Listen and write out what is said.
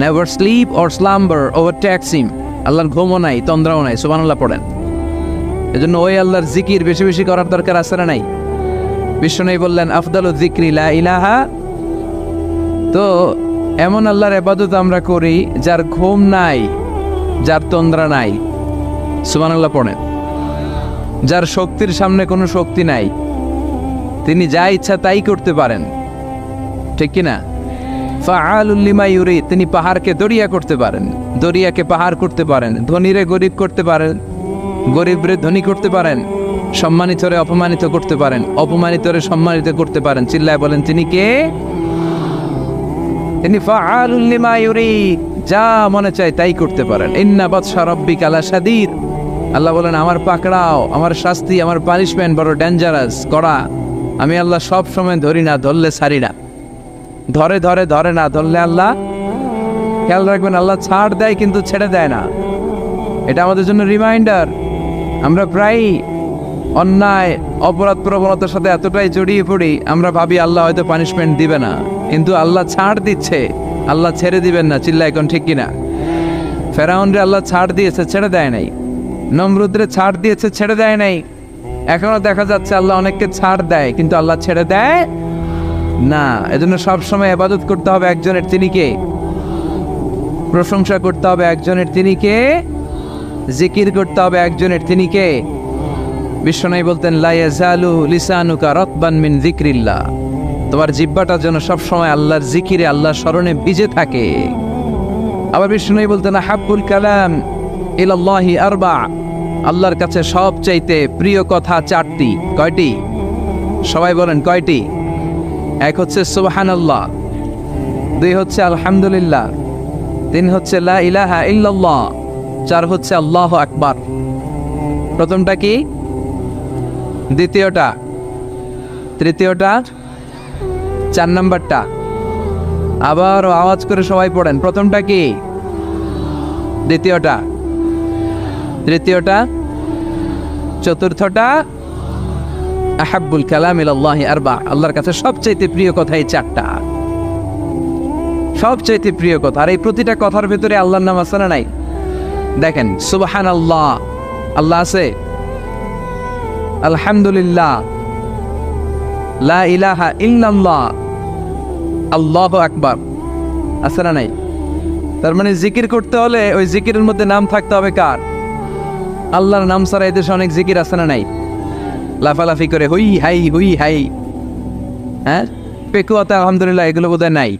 Never slip or slumber overtakes him. আল্লাহর ঘুমও নাই, তন্দ্রাও নাই। সুবহানাল্লাহ পড়েন। এজন্য ওই আল্লাহর জিকির বেশি বেশি করার দরকার আছে না নাই? বিশ্বনবী বললেন আফদালু যিকরি লা ইলাহা। তো এমন আল্লাহর ইবাদত আমরা করি যার ঘুম নাই, যার তন্দ্রা নাই। সুবহানাল্লাহ পড়েন। যার শক্তির সামনে কোনো শক্তি নাই, তিনি যা ইচ্ছা তাই করতে পারেন, ঠিক কিনা? ফাআলুল লিমা ইউরিদ, তিনি পাহাড়কে দরিয়া করতে পারেন, দরিয়াকে পাহাড় করতে পারেন, ধনীরে গরিব করতে পারেন, গরিবরে ধনী করতে পারেন, সম্মানিতরে অপমানিত করতে পারেন, অপমানিতরে সম্মানিত করতে পারেন। চিল্লায় বলেন তিনি কে? তিনি ফাআলুল লিমা ইউরিদ, যা মনে চায় তাই করতে পারেন। ইন্না বাতশা রাব্বিকা লাশাদীদ, আল্লাহ বলেন আমার পাকড়াও, আমার শাস্তি, আমার পানিশমেন্ট বড় ডেঞ্জারাস, কড়া। আমি আল্লাহ সব সময় ধরি না, ধরলে ছাড়ি না। ধরে ধরে ধরে না, ধরলে আল্লাহ, খেয়াল রাখবেন, আল্লাহ ছাড় দেয় কিন্তু ছেড়ে দেয় না। এটা আমাদের জন্য রিমাইন্ডার। আমরা প্রায় অন্যায় অপরাধ প্রবণতার সাথে এতটাই জড়িয়ে পড়ি, আমরা ভাবি আল্লাহ হয়তো পানিশমেন্ট দিবে না, কিন্তু আল্লাহ ছাড় দিচ্ছে, আল্লাহ ছেড়ে দিবেন না। চিল্লা এখন ঠিক কিনা? ফেরাউনরে আল্লাহ ছাড় দিয়েছে, ছেড়ে দেয় নাই। নমরুদরে ছাড় দিয়েছে, ছেড়ে দেয় নাই। এখনো দেখা যাচ্ছে আল্লাহ অনেককে ছাড় দেয়, কিন্তু আল্লাহ ছেড়ে দেয় না। এজন্য সবসময় ইবাদত করতে হবে একজনের, তিনি কে? প্রশংসা করতে হবে একজনের, তিনি কে? জিকির করতে হবে একজনের, তিনি কে? বিশ্বনবী বলতেন লা ইয়াজালু লিসানুকা রাতবান মিন যিকরিল্লাহ, তোমার জিহ্বাটা যেন সবসময় আল্লাহর জিকিরে, আল্লাহর স্মরণে ভিজে থাকে। আবার বিশ্বনবী বলতেন হাব্বুল কালাম ইলাল্লাহি আরবা, আল্লাহর কাছে সবচাইতে প্রিয় কথা চারটি। কয়টি? সবাই বলেন কয়টি? এক হচ্ছে সুবহানাল্লাহ, দুই হচ্ছে আলহামদুলিল্লাহ, তিন হচ্ছে লা ইলাহা ইল্লাল্লাহ, চার হচ্ছে আল্লাহু আকবার। প্রথমটা কি? দ্বিতীয়টা? তৃতীয়টা? চার নাম্বারটা? আবার আওয়াজ করে সবাই পড়েন। প্রথমটা কি? দ্বিতীয়টা? তৃতীয়টা? চতুর্থটা? আহাব্বুল কালাম ইলাল্লাহি আরবা, আল্লাহর কাছে সবচাইতে প্রিয় কথা এই চারটা, সবচাইতে প্রিয় কথা। আর এই প্রতিটা কথার ভেতরে আল্লাহর নাম আছে না নাই? দেখেন, সুবহানাল্লাহ আল্লাহ আছে, আলহামদুলিল্লাহ, লা ইলাহা ইল্লাল্লাহ, আল্লাহু আকবার, আছে না নাই? তার মানে জিকির করতে হলে ওই জিকিরের মধ্যে নাম থাকতে হবে কার? আল্লাহর নাম ছাড়া এই দেশে অনেক জিকির আছে না নাই? লাফালাফি করে হুই হাই, হ্যাঁ, পেকুয়াতে আলহামদুলিল্লাহ, এগুলো বোধহয় নাই।